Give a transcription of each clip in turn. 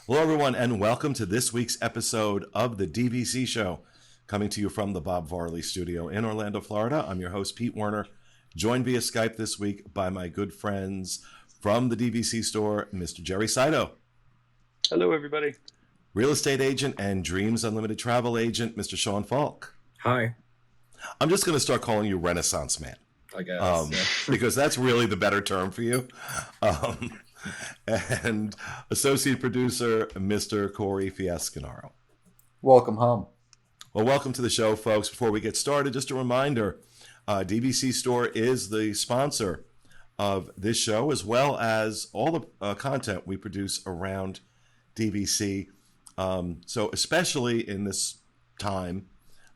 Hello, everyone, and welcome to this week's episode of the DVC Show, coming to you from the Bob Varley Studio in Orlando, Florida. I'm your host, Pete Werner, joined via Skype this week by my good friends from the DVC store, Mr. Jerry Saito, Hello, everybody. real estate agent and Dreams Unlimited travel agent, Mr. Sean Falk. Hi, I'm just going to start calling you Renaissance Man, I guess. because that's really the better term for you. Um, and associate producer, Mr. Corey Fiascanaro. Welcome home. Well, welcome to the show, folks. Before we get started, just a reminder, DVC Store is the sponsor of this show, as well as all the content we produce around DVC. So especially in this time,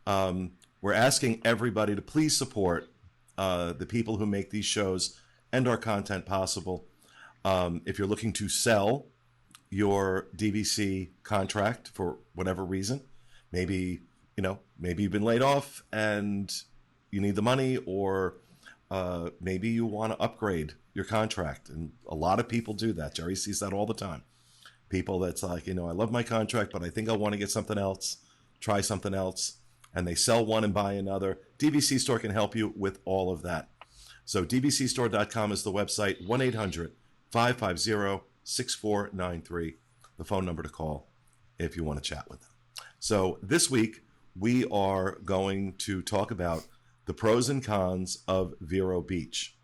we're asking everybody to please support the people who make these shows and our content possible. If you're looking to sell your DVC contract for whatever reason, maybe you've been laid off and you need the money, or maybe you want to upgrade your contract. And a lot of people do that. Jerry sees that all the time. People that's like, I love my contract, but I think I want to get something else, try something else. And they sell one and buy another. DVC Store can help you with all of that. So dvcstore.com is the website, 1-800-550-6493, the phone number to call if you want to chat with them. So this week, we are going to talk about the pros and cons of Vero Beach.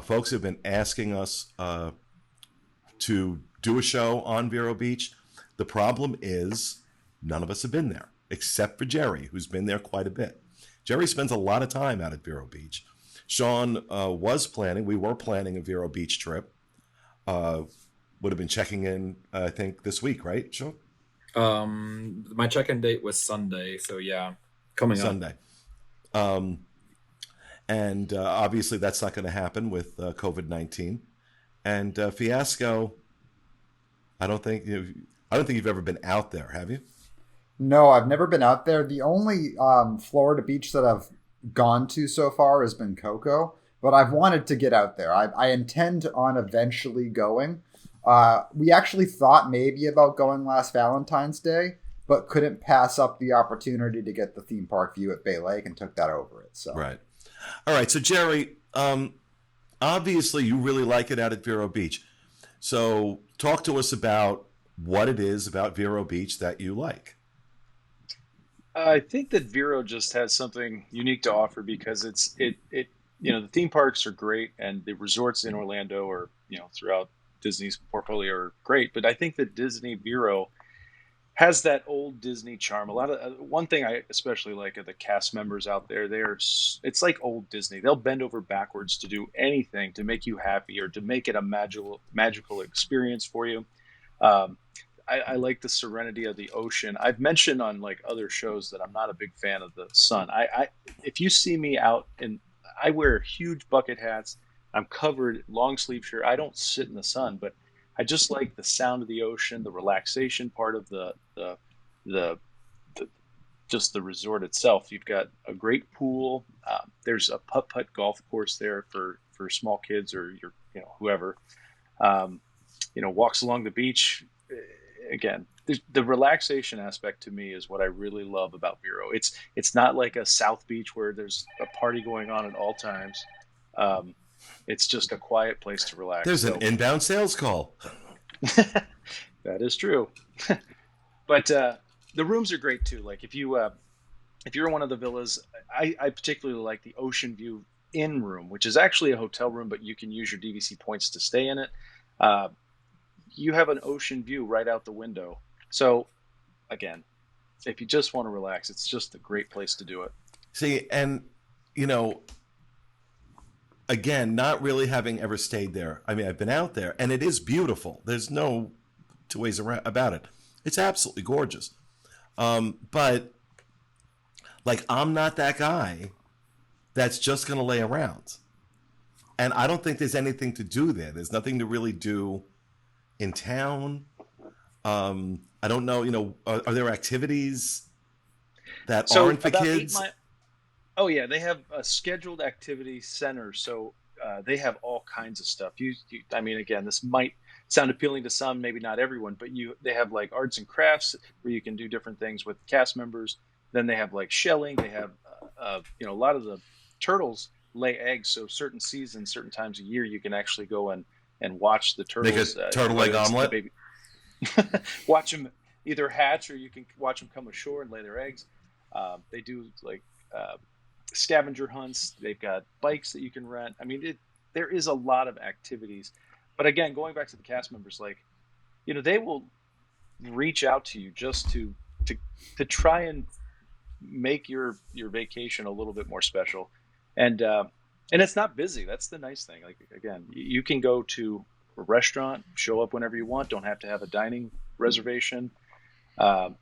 Folks have been asking us to do a show on Vero Beach. The problem is none of us have been there, except for Jerry, who's been there quite a bit. Jerry spends a lot of time out at Vero Beach. Sean we were planning a Vero Beach trip. Would have been checking in, I think, this week, right, Sean? My check-in date was Sunday, so yeah, coming Sunday. And obviously that's not going to happen with COVID-19. And Fiasco, I don't think you've ever been out there, have you? No, I've never been out there. The only Florida beach that I've gone to so far has been Cocoa, but I've wanted to get out there. I intend on eventually going. We actually thought maybe about going last Valentine's Day, but couldn't pass up the opportunity to get the theme park view at Bay Lake and took that over it. So Right. All right. So Jerry, obviously you really like it out at Vero Beach. So talk to us about what it is about Vero Beach that you like. I think that Vero just has something unique to offer because the theme parks are great and the resorts in Orlando or throughout Disney's portfolio are great, but I think that Disney Vero has that old Disney charm. A lot of one thing I especially like are the cast members out there. It's like old Disney. They'll bend over backwards to do anything to make you happy or to make it a magical experience for you. Um, I like the serenity of the ocean. I've mentioned on like other shows that I'm not a big fan of the sun. If you see me out and I wear huge bucket hats, I'm covered long sleeve shirt. I don't sit in the sun, but I just like the sound of the ocean, the relaxation part of the just the resort itself. You've got a great pool. There's a putt golf course there for small kids or whoever. Walks along the beach. Again, the relaxation aspect to me is what I really love about Vero. It's not like a South Beach where there's a party going on at all times. It's just a quiet place to relax. There's an inbound sales call. That is true. But the rooms are great too. Like if you're in one of the villas, I particularly like the ocean view in room, which is actually a hotel room, but you can use your DVC points to stay in it. You have an ocean view right out the window. So again, if you just want to relax, it's just a great place to do it. See, and again, not really having ever stayed there. I mean, I've been out there, and it is beautiful. There's no two ways about it. It's absolutely gorgeous. But like, I'm not that guy that's just going to lay around. And I don't think there's anything to do there. There's nothing to really do in town. I don't know, are there activities that aren't for kids? Oh yeah, they have a scheduled activity center, so they have all kinds of stuff. I mean, again, this might sound appealing to some, maybe not everyone, but they have like arts and crafts where you can do different things with cast members. Then they have like shelling. They have, a lot of the turtles lay eggs. So certain seasons, certain times a year, you can actually go and watch the Make turtles. a turtle egg omelet. Baby. Watch them either hatch, or you can watch them come ashore and lay their eggs. They do like scavenger hunts. They've got bikes that you can rent. I mean, there is a lot of activities. But again, going back to the cast members, like, they will reach out to you just to try and make your vacation a little bit more special. And it's not busy. That's the nice thing. Like, again, you can go to a restaurant, show up whenever you want, don't have to have a dining reservation.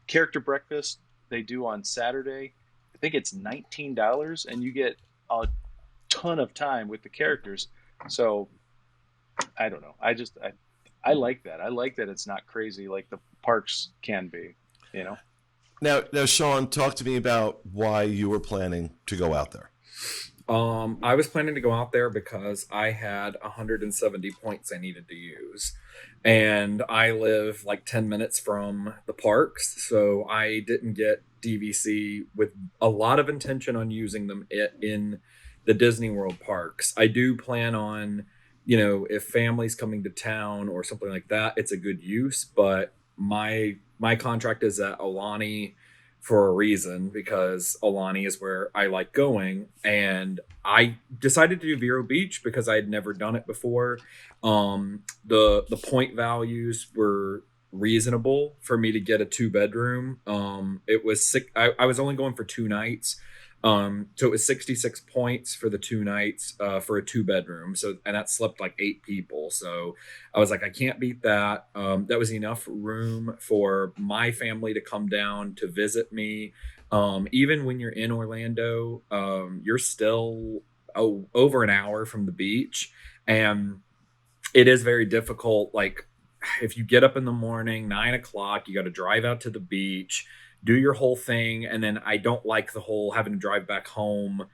Character breakfast they do on Saturday, I think it's $19, and you get a ton of time with the characters. So I don't know. I like that. I like that it's not crazy like the parks can be, Now, Sean, talk to me about why you were planning to go out there. I was planning to go out there because I had 170 points I needed to use, and I live like 10 minutes from the parks, so I didn't get DVC with a lot of intention on using them in the Disney World parks. I do plan on, if family's coming to town or something like that, it's a good use, but my contract is at Aulani for a reason, because Aulani is where I like going, and I decided to do Vero Beach because I had never done it before. The point values were reasonable for me to get a 2-bedroom. It was sick. I was only going for 2 nights. So it was 66 points for the 2 nights, for a 2-bedroom. So, and that slept like 8 people. So I was like, I can't beat that. That was enough room for my family to come down to visit me. Even when you're in Orlando, you're still over an hour from the beach, and it is very difficult. Like, if you get up in the morning, 9 o'clock, you got to drive out to the beach, do your whole thing. And then I don't like the whole having to drive back home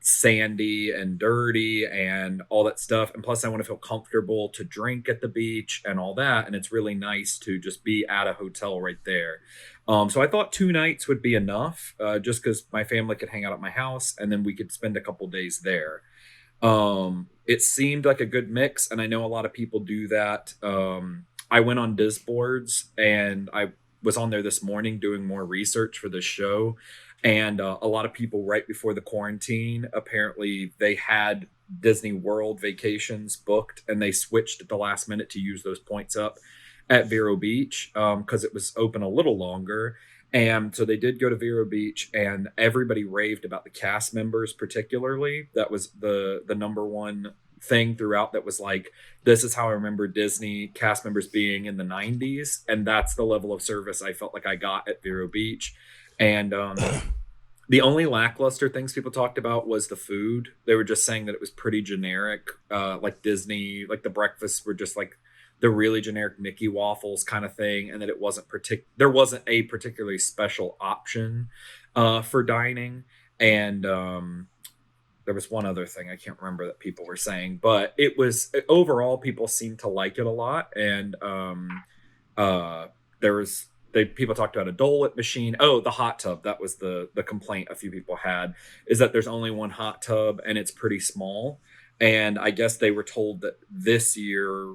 sandy and dirty and all that stuff. And plus I want to feel comfortable to drink at the beach and all that. And it's really nice to just be at a hotel right there. So I thought 2 nights would be enough, just because my family could hang out at my house and then we could spend a couple days there. It seemed like a good mix, and I know a lot of people do that. I went on DIS boards, and I was on there this morning doing more research for this show, and a lot of people right before the quarantine, apparently they had Disney World vacations booked, and they switched at the last minute to use those points up at Vero Beach, because it was open a little longer. And so they did go to Vero Beach, and everybody raved about the cast members particularly. That was the number one thing throughout, that was like, this is how I remember Disney cast members being in the 90s. And that's the level of service I felt like I got at Vero Beach. And the only lackluster things people talked about was the food. They were just saying that it was pretty generic, like Disney, like the breakfasts were just like the really generic Mickey waffles kind of thing, and that it wasn't there wasn't a particularly special option for dining. And there was one other thing I can't remember that people were saying, but it was overall people seemed to like it a lot. And people talked about a Dole Whip machine. Oh, the hot tub. That was the complaint a few people had, is that there's only one hot tub and it's pretty small. And I guess they were told that this year,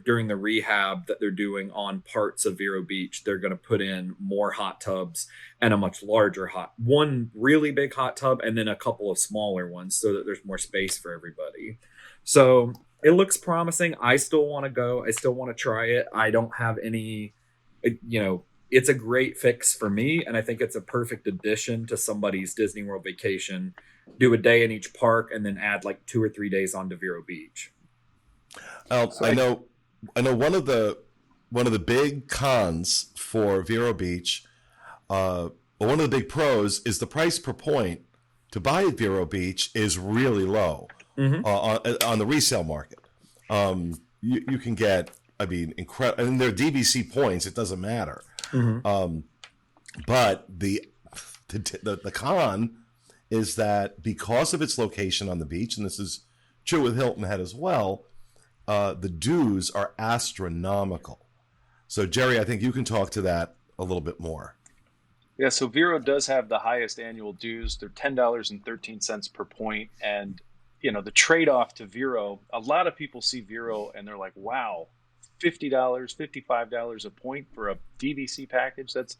during the rehab that they're doing on parts of Vero Beach, they're going to put in more hot tubs and a much larger one really big hot tub, and then a couple of smaller ones, so that there's more space for everybody. So it looks promising. I still want to go. I still want to try it. I don't have any, it's a great fix for me. And I think it's a perfect addition to somebody's Disney World vacation. Do a day in each park and then add like 2 or 3 days onto Vero Beach. I know one of the big cons for Vero Beach, one of the big pros, is the price per point to buy at Vero Beach is really low. Mm-hmm. On the resale market. You can get, incredible. I mean, they're DVC points. It doesn't matter. Mm-hmm. But the con is that because of its location on the beach, and this is true with Hilton Head as well, the dues are astronomical. So, Jerry, I think you can talk to that a little bit more. Yeah, so Vero does have the highest annual dues. They're $10.13 per point. And, the trade-off to Vero, a lot of people see Vero and they're like, wow, $50, $55 a point for a DVC package. That's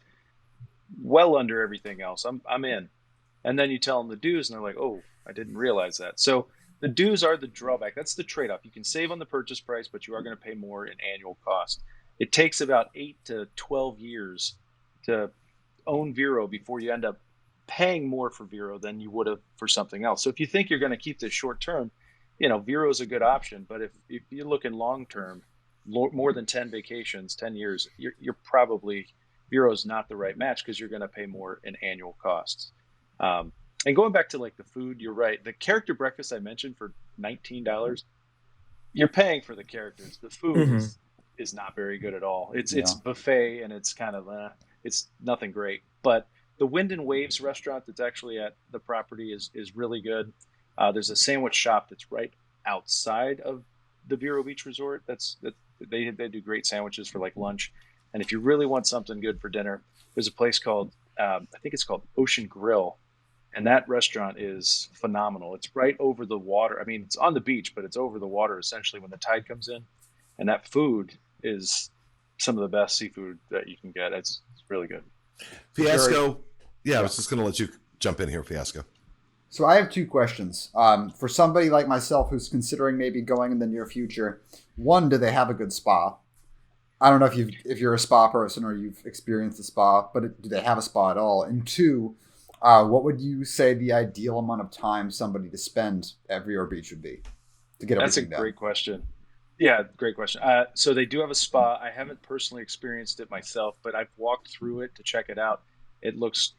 well under everything else. I'm in. And then you tell them the dues and they're like, oh, I didn't realize that. So the dues are the drawback. That's the trade-off. You can save on the purchase price, but you are going to pay more in annual cost. It takes about 8 to 12 years to own Vero before you end up paying more for Vero than you would have for something else. So if you think you're going to keep this short term, Vero is a good option. But if you're looking long term, more than 10 vacations, 10 years, you're probably, Vero is not the right match because you're going to pay more in annual costs. And going back to like the food, you're right. The character breakfast I mentioned for $19, you're paying for the characters. The food is not very good at all. It's buffet and it's kind of it's nothing great. But the Wind and Waves restaurant that's actually at the property is really good. There's a sandwich shop that's right outside of the Vero Beach Resort. They do great sandwiches for like lunch. And if you really want something good for dinner, there's a place called I think it's called Ocean Grill. And that restaurant is phenomenal. It's right over the water. I mean, it's on the beach, but it's over the water essentially when the tide comes in. And that food is some of the best seafood that you can get. It's really good. Fiasco. Yeah, I was just going to let you jump in here, Fiasco. So I have two questions. For somebody like myself who's considering maybe going in the near future, one, do they have a good spa? I don't know if you're a spa person or you've experienced a spa, but do they have a spa at all? And two, what would you say the ideal amount of time somebody to spend at Vero Beach would be to get everything done? That's a great question. Yeah, great question. So they do have a spa. I haven't personally experienced it myself, but I've walked through it to check it out. It looks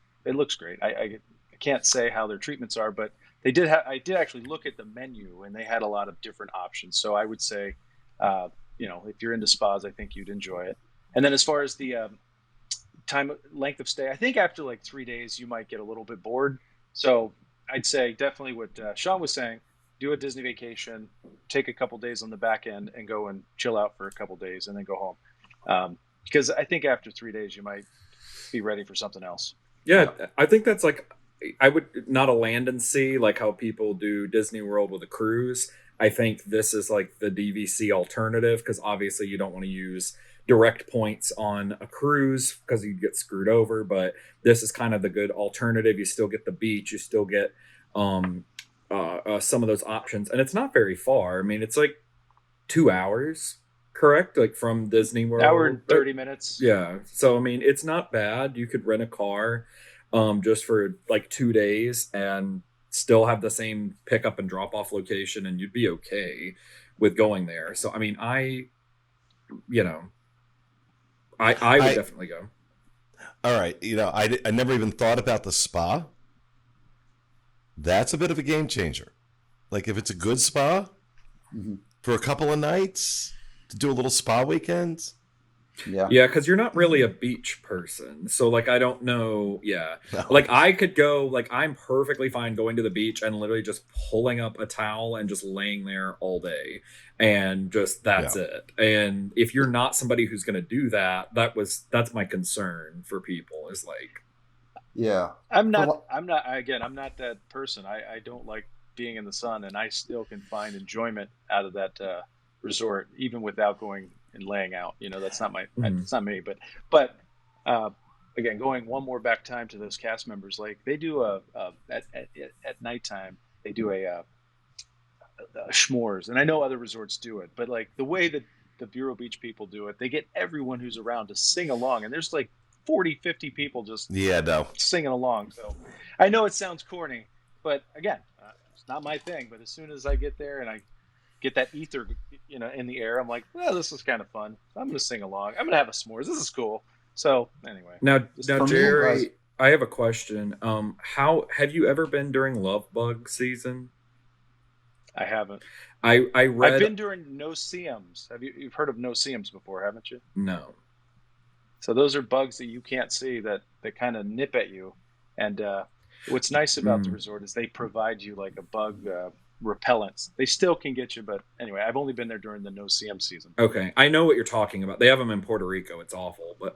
great. I can't say how their treatments are, but I did actually look at the menu and they had a lot of different options. So I would say, if you're into spas, I think you'd enjoy it. And then as far as the length of stay, I think after like 3 days, you might get a little bit bored. So I'd say definitely what Sean was saying, do a Disney vacation, take a couple days on the back end and go and chill out for a couple days and then go home. Because I think after 3 days, you might be ready for something else. Yeah, I think that's like, I would not a land and sea, like how people do Disney World with a cruise. I think this is like the DVC alternative because obviously you don't want to use direct points on a cruise because you get screwed over. But this is kind of the good alternative. You still get the beach. You still get some of those options. And it's not very far. I mean, it's like 2 hours, correct? Like from Disney World. Hour and 30 minutes. Yeah. So, I mean, it's not bad. You could rent a car just for like 2 days and still have the same pickup and drop off location and you'd be okay with going there. So, I mean, I would definitely go. All right. I never even thought about the spa. That's a bit of a game changer. Like if it's a good spa for a couple of nights to do a little spa weekend. Yeah. Yeah, because you're not really a beach person. So, like, I don't know. Yeah. No. Like, I could go, like, I'm perfectly fine going to the beach and literally just pulling up a towel and just laying there all day. And just, that's it. And if you're not somebody who's going to do that, that's my concern for people is like. Yeah. I'm not that person. I don't like being in the sun and I still can find enjoyment out of that resort, even without going and laying out. That's not it's not me, but again, going one more back time to those cast members, like they do at nighttime, they do a s'mores, and I know other resorts do it, but like the way that the Vero Beach people do it, they get everyone who's around to sing along, and there's like 40-50 people just singing along. So I know it sounds corny, but again, it's not my thing. But as soon as I get there and I get that ether, in the air, I'm like, well, this is kind of fun. I'm going to sing along. I'm going to have a s'mores. This is cool. So anyway. Now, Jerry, I have a question. How have you ever been during Love Bug season? I haven't. I read. I've been during no-see-ums. You've heard of no-see-ums before, haven't you? No. So those are bugs that you can't see that kind of nip at you. And what's nice about the resort is they provide you like a bug repellents. They still can get you, but anyway, I've only been there during the no CM season. Okay, I know what you're talking about. They have them in Puerto Rico. It's awful, but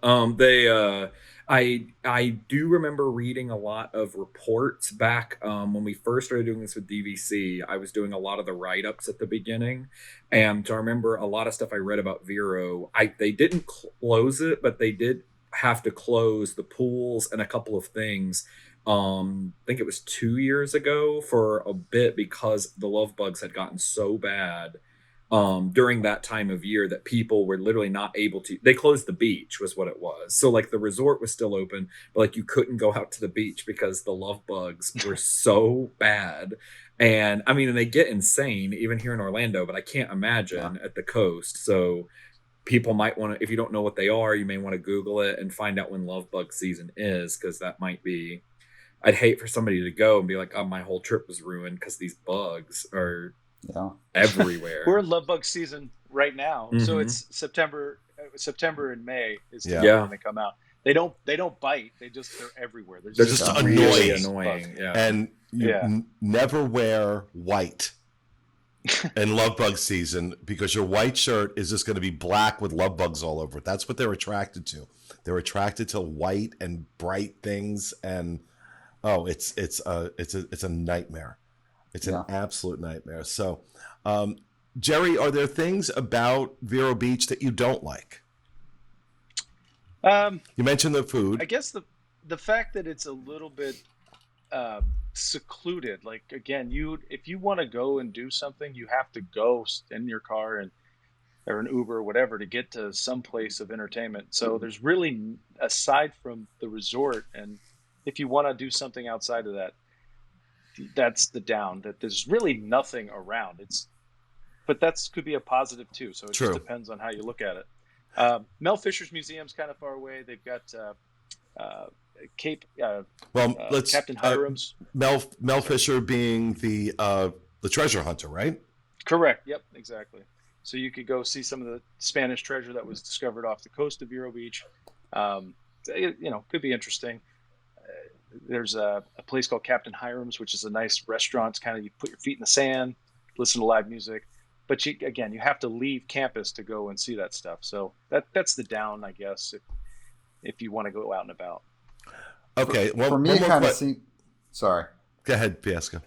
I do remember reading a lot of reports back when we first started doing this with DVC. I was doing a lot of the write-ups at the beginning, and I remember a lot of stuff I read about Vero. They didn't close it, but they did have to close the pools and a couple of things. I think it was 2 years ago for a bit because the love bugs had gotten so bad during that time of year that people were literally not able to. They closed the beach was what it was. So like the resort was still open, but like you couldn't go out to the beach because the love bugs were so bad. And I mean, and they get insane even here in Orlando, but I can't imagine at the coast. So people might want to, if you don't know what they are, you may want to Google it and find out when love bug season is, because that might be. I'd hate for somebody to go and be like, oh, my whole trip was ruined because these bugs are everywhere. We're in love bug season right now. Mm-hmm. So it's September and May is when they come out. They don't bite. They're everywhere. They're just really annoying. Yeah. And you never wear white in love bug season because your white shirt is just going to be black with love bugs all over it. That's what they're attracted to. They're attracted to white and bright things, and it's a nightmare. It's an absolute nightmare. So, Jerry, are there things about Vero Beach that you don't like? You mentioned the food. I guess the fact that it's a little bit secluded. Like again, if you want to go and do something, you have to go in your car or an Uber or whatever to get to some place of entertainment. So there's really, aside from the resort, and if you want to do something outside of that, that's the down. That there's really nothing around. But that could be a positive too. So it just depends on how you look at it. Mel Fisher's museum's kind of far away. They've got Captain Hiram's. Mel Fisher being the treasure hunter, right? Correct. Yep. Exactly. So you could go see some of the Spanish treasure that was discovered off the coast of Vero Beach. Could be interesting. There's a place called Captain Hiram's, which is a nice restaurant. It's kind of, you put your feet in the sand, listen to live music. But you have to leave campus to go and see that stuff. So that's the down, I guess, if you want to go out and about. Okay. For me, it kind of seems. Sorry. Go ahead, Fiasco.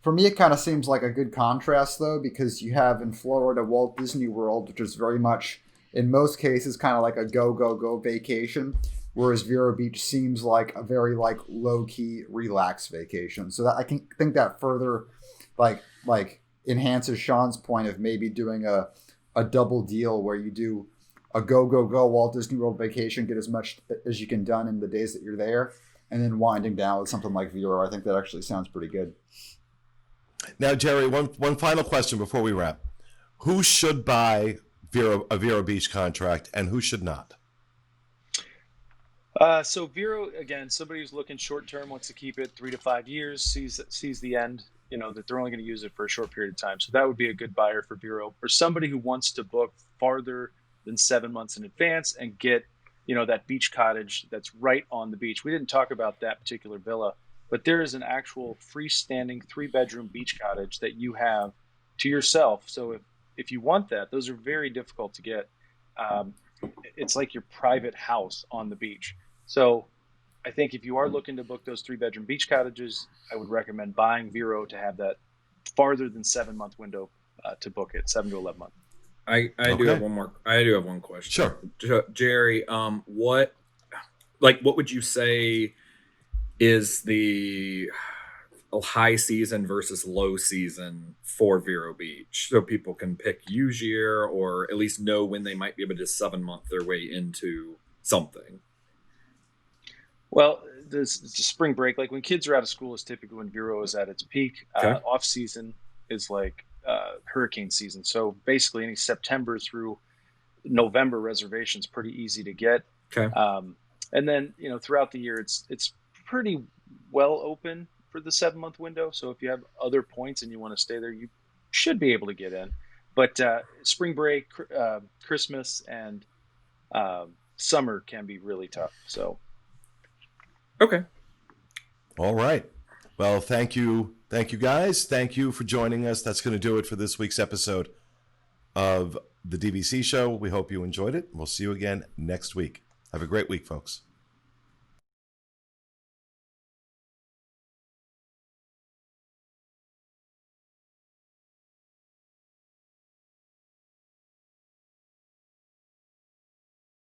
For me, it kind of seems like a good contrast, though, because you have in Florida Walt Disney World, which is very much, in most cases, kind of like a go vacation, whereas Vero Beach seems like a very low-key, relaxed vacation. So that I think that further enhances Sean's point of maybe doing a double deal where you do a go Walt Disney World vacation, get as much as you can done in the days that you're there, and then winding down with something like Vero. I think that actually sounds pretty good. Now, Jerry, one final question before we wrap. Who should buy a Vero Beach contract and who should not? So Vero, again, somebody who's looking short term, wants to keep it 3 to 5 years, sees the end, that they're only going to use it for a short period of time. So that would be a good buyer for Vero. For somebody who wants to book farther than 7 months in advance and get, that beach cottage that's right on the beach. We didn't talk about that particular villa, but there is an actual freestanding 3-bedroom beach cottage that you have to yourself. So if you want that, those are very difficult to get. It's like your private house on the beach. So I think if you are looking to book those 3-bedroom beach cottages, I would recommend buying Vero to have that farther than 7-month window to book it, 7 to 11 months. I do have one more. I do have one question. Sure. Jerry, what would you say is the high season versus low season for Vero Beach, so people can pick use year or at least know when they might be able to 7-month their way into something? Well, the spring break, like when kids are out of school, is typically when Vero is at its peak. Off season is like hurricane season. So basically, any September through November reservations pretty easy to get. Okay. And then throughout the year, it's pretty well open for the 7-month window. So if you have other points and you want to stay there, you should be able to get in. But spring break, Christmas, and summer can be really tough. So. Okay. All right. Well, thank you, Thank you, guys. Thank you for joining us. That's going to do it for this week's episode of the DVC show. We hope you enjoyed it. We'll see you again next week. Have a great week, folks.